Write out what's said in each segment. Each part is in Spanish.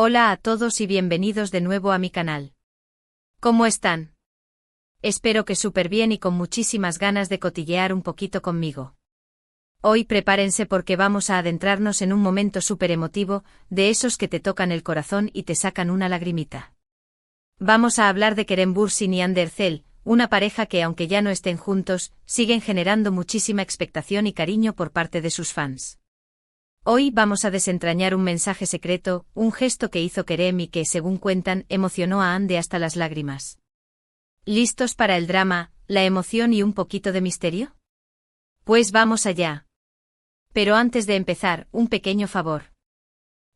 Hola a todos y bienvenidos de nuevo a mi canal. ¿Cómo están? Espero que súper bien y con muchísimas ganas de cotillear un poquito conmigo. Hoy prepárense porque vamos a adentrarnos en un momento súper emotivo, de esos que te tocan el corazón y te sacan una lagrimita. Vamos a hablar de Kerem Bürsin y Hande Erçel, una pareja que aunque ya no estén juntos, siguen generando muchísima expectación y cariño por parte de sus fans. Hoy vamos a desentrañar un mensaje secreto, un gesto que hizo Kerem y que, según cuentan, emocionó a Hande hasta las lágrimas. ¿Listos para el drama, la emoción y un poquito de misterio? Pues vamos allá. Pero antes de empezar, un pequeño favor.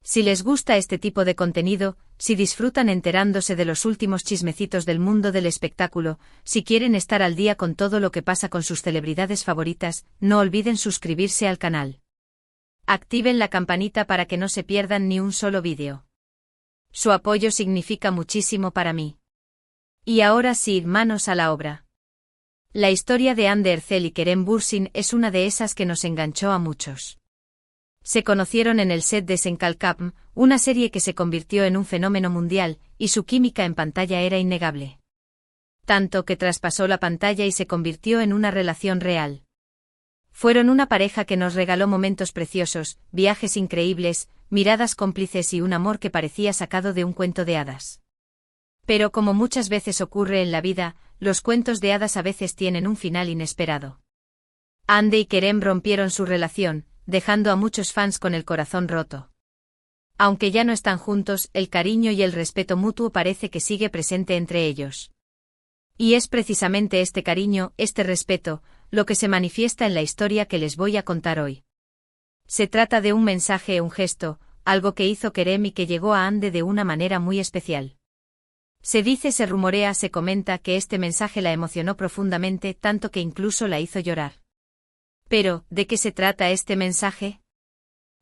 Si les gusta este tipo de contenido, si disfrutan enterándose de los últimos chismecitos del mundo del espectáculo, si quieren estar al día con todo lo que pasa con sus celebridades favoritas, no olviden suscribirse al canal. Activen la campanita para que no se pierdan ni un solo vídeo. Su apoyo significa muchísimo para mí. Y ahora sí, manos a la obra. La historia de Hande Erçel y Kerem Bürsin es una de esas que nos enganchó a muchos. Se conocieron en el set de Sen Kalkapm, una serie que se convirtió en un fenómeno mundial, y su química en pantalla era innegable. Tanto que traspasó la pantalla y se convirtió en una relación real. Fueron una pareja que nos regaló momentos preciosos, viajes increíbles, miradas cómplices y un amor que parecía sacado de un cuento de hadas. Pero como muchas veces ocurre en la vida, los cuentos de hadas a veces tienen un final inesperado. Hande y Kerem rompieron su relación, dejando a muchos fans con el corazón roto. Aunque ya no están juntos, el cariño y el respeto mutuo parece que sigue presente entre ellos. Y es precisamente este cariño, este respeto, lo que se manifiesta en la historia que les voy a contar hoy. Se trata de un mensaje, un gesto, algo que hizo Kerem y que llegó a Hande de una manera muy especial. Se dice, se rumorea, se comenta que este mensaje la emocionó profundamente, tanto que incluso la hizo llorar. Pero, ¿de qué se trata este mensaje?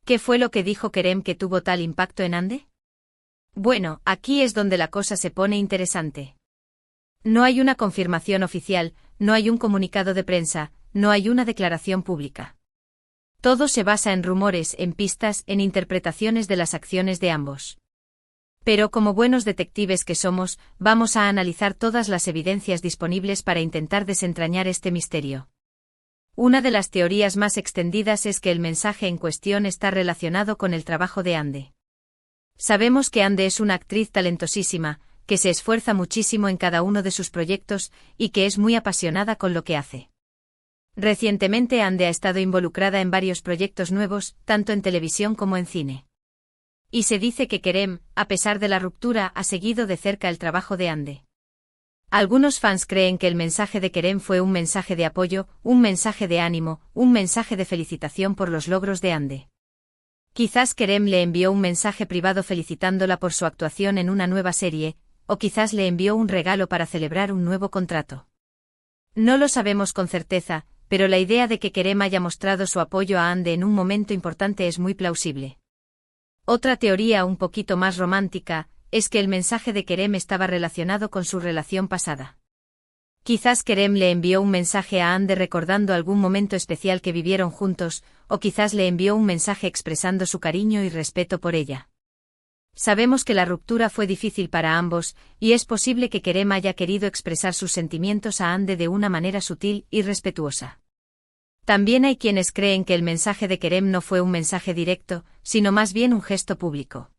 ¿Qué fue lo que dijo Kerem que tuvo tal impacto en Hande? Bueno, aquí es donde la cosa se pone interesante. No hay una confirmación oficial, no hay un comunicado de prensa, no hay una declaración pública. Todo se basa en rumores, en pistas, en interpretaciones de las acciones de ambos. Pero como buenos detectives que somos, vamos a analizar todas las evidencias disponibles para intentar desentrañar este misterio. Una de las teorías más extendidas es que el mensaje en cuestión está relacionado con el trabajo de Hande. Sabemos que Hande es una actriz talentosísima, que se esfuerza muchísimo en cada uno de sus proyectos, y que es muy apasionada con lo que hace. Recientemente Hande ha estado involucrada en varios proyectos nuevos, tanto en televisión como en cine. Y se dice que Kerem, a pesar de la ruptura, ha seguido de cerca el trabajo de Hande. Algunos fans creen que el mensaje de Kerem fue un mensaje de apoyo, un mensaje de ánimo, un mensaje de felicitación por los logros de Hande. Quizás Kerem le envió un mensaje privado felicitándola por su actuación en una nueva serie, o quizás le envió un regalo para celebrar un nuevo contrato. No lo sabemos con certeza, pero la idea de que Kerem haya mostrado su apoyo a Hande en un momento importante es muy plausible. Otra teoría un poquito más romántica, es que el mensaje de Kerem estaba relacionado con su relación pasada. Quizás Kerem le envió un mensaje a Hande recordando algún momento especial que vivieron juntos, o quizás le envió un mensaje expresando su cariño y respeto por ella. Sabemos que la ruptura fue difícil para ambos, y es posible que Kerem haya querido expresar sus sentimientos a Hande de una manera sutil y respetuosa. También hay quienes creen que el mensaje de Kerem no fue un mensaje directo, sino más bien un gesto público.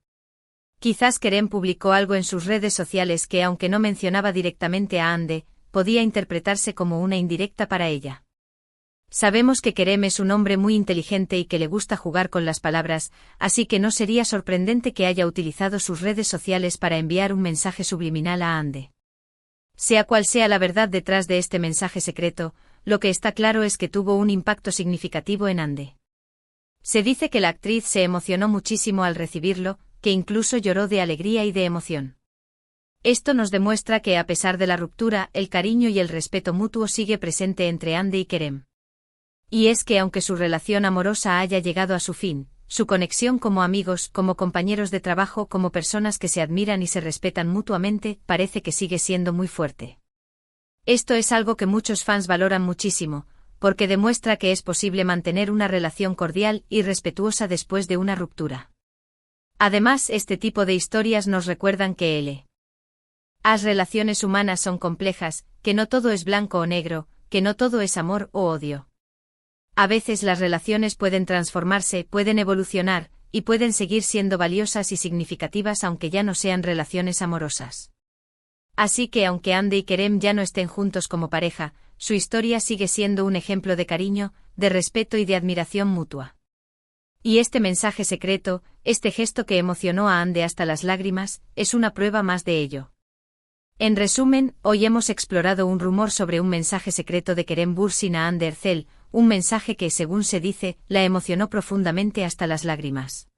Quizás Kerem publicó algo en sus redes sociales que, aunque no mencionaba directamente a Hande, podía interpretarse como una indirecta para ella. Sabemos que Kerem es un hombre muy inteligente y que le gusta jugar con las palabras, así que no sería sorprendente que haya utilizado sus redes sociales para enviar un mensaje subliminal a Hande. Sea cual sea la verdad detrás de este mensaje secreto, lo que está claro es que tuvo un impacto significativo en Hande. Se dice que la actriz se emocionó muchísimo al recibirlo, que incluso lloró de alegría y de emoción. Esto nos demuestra que a pesar de la ruptura, el cariño y el respeto mutuo sigue presente entre Hande y Kerem. Y es que aunque su relación amorosa haya llegado a su fin, su conexión como amigos, como compañeros de trabajo, como personas que se admiran y se respetan mutuamente, parece que sigue siendo muy fuerte. Esto es algo que muchos fans valoran muchísimo, porque demuestra que es posible mantener una relación cordial y respetuosa después de una ruptura. Además, este tipo de historias nos recuerdan que las relaciones humanas son complejas, que no todo es blanco o negro, que no todo es amor o odio. A veces las relaciones pueden transformarse, pueden evolucionar, y pueden seguir siendo valiosas y significativas aunque ya no sean relaciones amorosas. Así que aunque Ande y Kerem ya no estén juntos como pareja, su historia sigue siendo un ejemplo de cariño, de respeto y de admiración mutua. Y este mensaje secreto, este gesto que emocionó a Ande hasta las lágrimas, es una prueba más de ello. En resumen, hoy hemos explorado un rumor sobre un mensaje secreto de Kerem Bürsin a Hande Erçel, un mensaje que, según se dice, la emocionó profundamente hasta las lágrimas.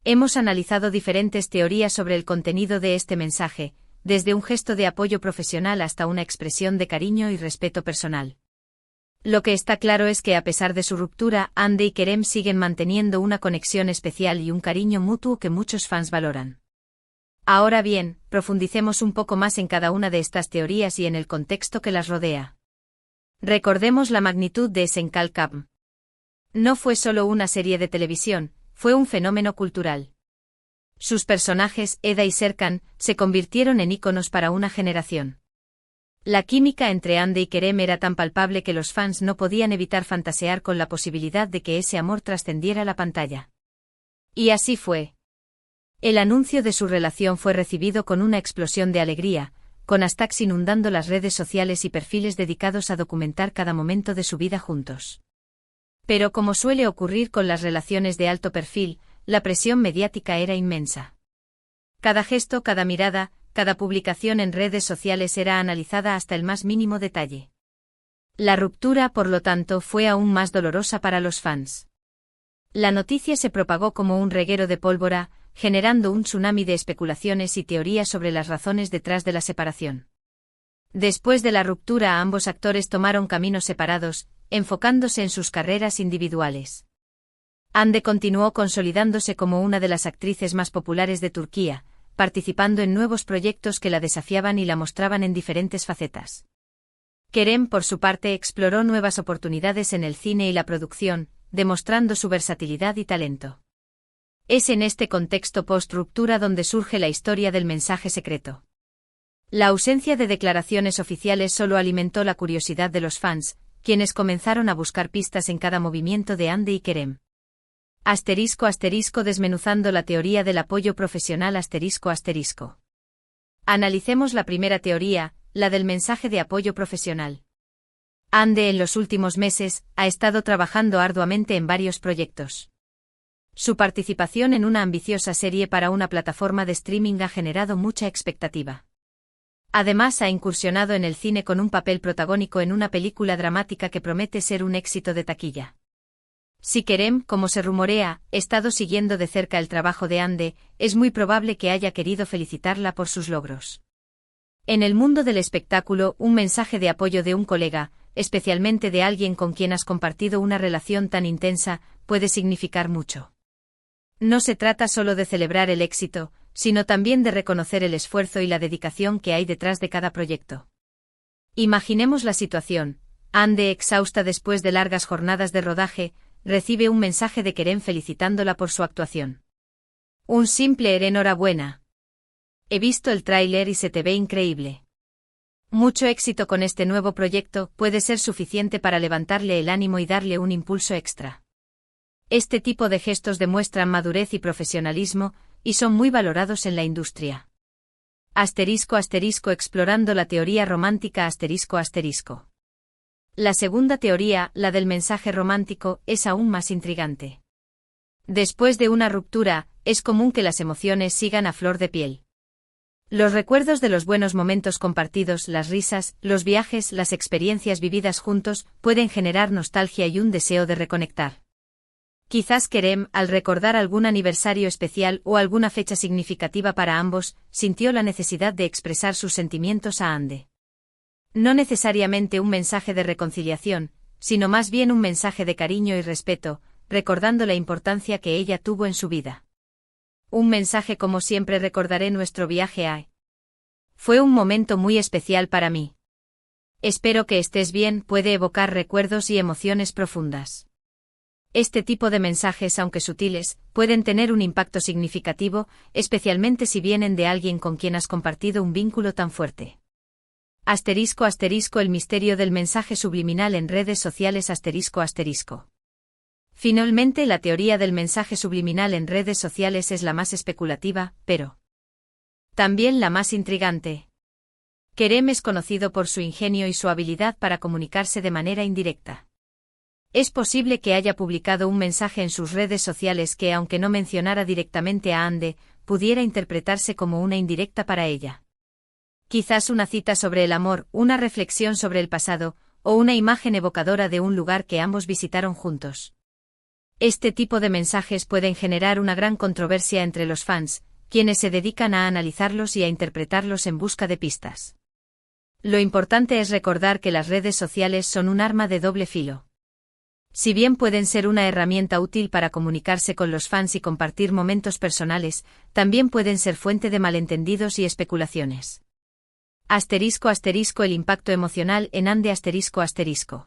Hemos analizado diferentes teorías sobre el contenido de este mensaje, desde un gesto de apoyo profesional hasta una expresión de cariño y respeto personal. Lo que está claro es que a pesar de su ruptura, Hande y Kerem siguen manteniendo una conexión especial y un cariño mutuo que muchos fans valoran. Ahora bien, profundicemos un poco más en cada una de estas teorías y en el contexto que las rodea. Recordemos la magnitud de Esenkal Capm. No fue solo una serie de televisión, fue un fenómeno cultural. Sus personajes, Eda y Serkan, se convirtieron en íconos para una generación. La química entre Hande y Kerem era tan palpable que los fans no podían evitar fantasear con la posibilidad de que ese amor trascendiera la pantalla. Y así fue. El anuncio de su relación fue recibido con una explosión de alegría, con hashtags inundando las redes sociales y perfiles dedicados a documentar cada momento de su vida juntos. Pero como suele ocurrir con las relaciones de alto perfil, la presión mediática era inmensa. Cada gesto, cada mirada, cada publicación en redes sociales era analizada hasta el más mínimo detalle. La ruptura, por lo tanto, fue aún más dolorosa para los fans. La noticia se propagó como un reguero de pólvora, generando un tsunami de especulaciones y teorías sobre las razones detrás de la separación. Después de la ruptura, ambos actores tomaron caminos separados, enfocándose en sus carreras individuales. Hande continuó consolidándose como una de las actrices más populares de Turquía, participando en nuevos proyectos que la desafiaban y la mostraban en diferentes facetas. Kerem, por su parte, exploró nuevas oportunidades en el cine y la producción, demostrando su versatilidad y talento. Es en este contexto post-ruptura donde surge la historia del mensaje secreto. La ausencia de declaraciones oficiales solo alimentó la curiosidad de los fans, quienes comenzaron a buscar pistas en cada movimiento de Hande y Kerem. *** Desmenuzando la teoría del apoyo profesional ***. Analicemos la primera teoría, la del mensaje de apoyo profesional. Hande en los últimos meses ha estado trabajando arduamente en varios proyectos. Su participación en una ambiciosa serie para una plataforma de streaming ha generado mucha expectativa. Además, ha incursionado en el cine con un papel protagónico en una película dramática que promete ser un éxito de taquilla. Si Kerem, como se rumorea, ha estado siguiendo de cerca el trabajo de Hande, es muy probable que haya querido felicitarla por sus logros. En el mundo del espectáculo, un mensaje de apoyo de un colega, especialmente de alguien con quien has compartido una relación tan intensa, puede significar mucho. No se trata solo de celebrar el éxito, sino también de reconocer el esfuerzo y la dedicación que hay detrás de cada proyecto. Imaginemos la situación. Hande, exhausta después de largas jornadas de rodaje, recibe un mensaje de Kerem felicitándola por su actuación. Un simple enhorabuena. He visto el tráiler y se te ve increíble. Mucho éxito con este nuevo proyecto puede ser suficiente para levantarle el ánimo y darle un impulso extra. Este tipo de gestos demuestran madurez y profesionalismo, y son muy valorados en la industria. *** Explorando la teoría romántica ***. La segunda teoría, la del mensaje romántico, es aún más intrigante. Después de una ruptura, es común que las emociones sigan a flor de piel. Los recuerdos de los buenos momentos compartidos, las risas, los viajes, las experiencias vividas juntos, pueden generar nostalgia y un deseo de reconectar. Quizás Kerem, al recordar algún aniversario especial o alguna fecha significativa para ambos, sintió la necesidad de expresar sus sentimientos a Hande. No necesariamente un mensaje de reconciliación, sino más bien un mensaje de cariño y respeto, recordando la importancia que ella tuvo en su vida. Un mensaje como siempre recordaré nuestro viaje a... Fue un momento muy especial para mí. Espero que estés bien, puede evocar recuerdos y emociones profundas. Este tipo de mensajes, aunque sutiles, pueden tener un impacto significativo, especialmente si vienen de alguien con quien has compartido un vínculo tan fuerte. *** El misterio del mensaje subliminal en redes sociales ***. Finalmente, la teoría del mensaje subliminal en redes sociales es la más especulativa, pero también la más intrigante. Kerem es conocido por su ingenio y su habilidad para comunicarse de manera indirecta. Es posible que haya publicado un mensaje en sus redes sociales que, aunque no mencionara directamente a Ande, pudiera interpretarse como una indirecta para ella. Quizás una cita sobre el amor, una reflexión sobre el pasado, o una imagen evocadora de un lugar que ambos visitaron juntos. Este tipo de mensajes pueden generar una gran controversia entre los fans, quienes se dedican a analizarlos y a interpretarlos en busca de pistas. Lo importante es recordar que las redes sociales son un arma de doble filo. Si bien pueden ser una herramienta útil para comunicarse con los fans y compartir momentos personales, también pueden ser fuente de malentendidos y especulaciones. El impacto emocional en Ande ***.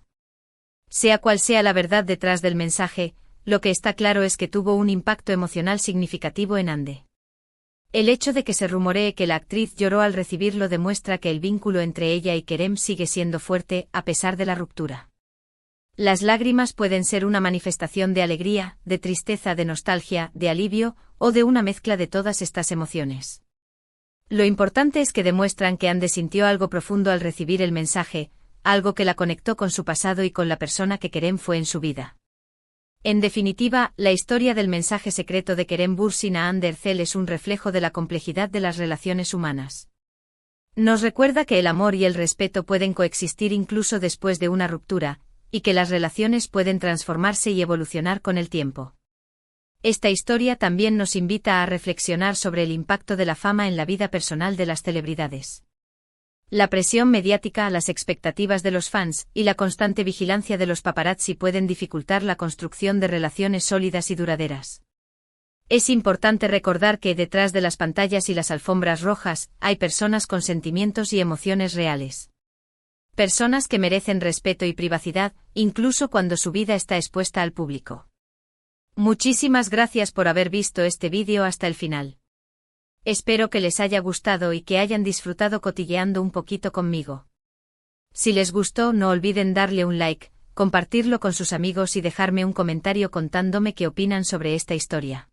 Sea cual sea la verdad detrás del mensaje, lo que está claro es que tuvo un impacto emocional significativo en Ande. El hecho de que se rumoree que la actriz lloró al recibirlo demuestra que el vínculo entre ella y Kerem sigue siendo fuerte, a pesar de la ruptura. Las lágrimas pueden ser una manifestación de alegría, de tristeza, de nostalgia, de alivio, o de una mezcla de todas estas emociones. Lo importante es que demuestran que Ande sintió algo profundo al recibir el mensaje, algo que la conectó con su pasado y con la persona que Kerem fue en su vida. En definitiva, la historia del mensaje secreto de Kerem Bürsin a Hande Erçel es un reflejo de la complejidad de las relaciones humanas. Nos recuerda que el amor y el respeto pueden coexistir incluso después de una ruptura, y que las relaciones pueden transformarse y evolucionar con el tiempo. Esta historia también nos invita a reflexionar sobre el impacto de la fama en la vida personal de las celebridades. La presión mediática, las expectativas de los fans y la constante vigilancia de los paparazzi pueden dificultar la construcción de relaciones sólidas y duraderas. Es importante recordar que detrás de las pantallas y las alfombras rojas hay personas con sentimientos y emociones reales. Personas que merecen respeto y privacidad, incluso cuando su vida está expuesta al público. Muchísimas gracias por haber visto este vídeo hasta el final. Espero que les haya gustado y que hayan disfrutado cotilleando un poquito conmigo. Si les gustó, no olviden darle un like, compartirlo con sus amigos y dejarme un comentario contándome qué opinan sobre esta historia.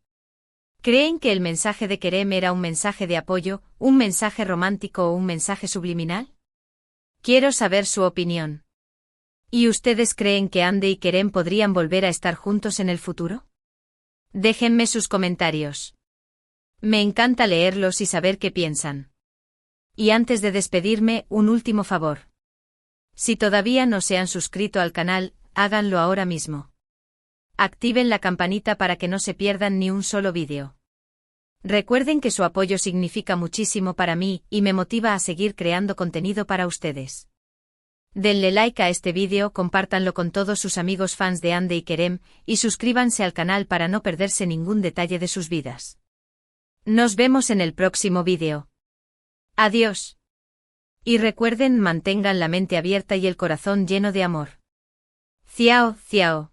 ¿Creen que el mensaje de Kerem era un mensaje de apoyo, un mensaje romántico o un mensaje subliminal? Quiero saber su opinión. ¿Y ustedes creen que Hande y Kerem podrían volver a estar juntos en el futuro? Déjenme sus comentarios. Me encanta leerlos y saber qué piensan. Y antes de despedirme, un último favor. Si todavía no se han suscrito al canal, háganlo ahora mismo. Activen la campanita para que no se pierdan ni un solo vídeo. Recuerden que su apoyo significa muchísimo para mí y me motiva a seguir creando contenido para ustedes. Denle like a este vídeo, compártanlo con todos sus amigos fans de Hande y Kerem, y suscríbanse al canal para no perderse ningún detalle de sus vidas. Nos vemos en el próximo vídeo. Adiós. Y recuerden, mantengan la mente abierta y el corazón lleno de amor. Ciao, ciao.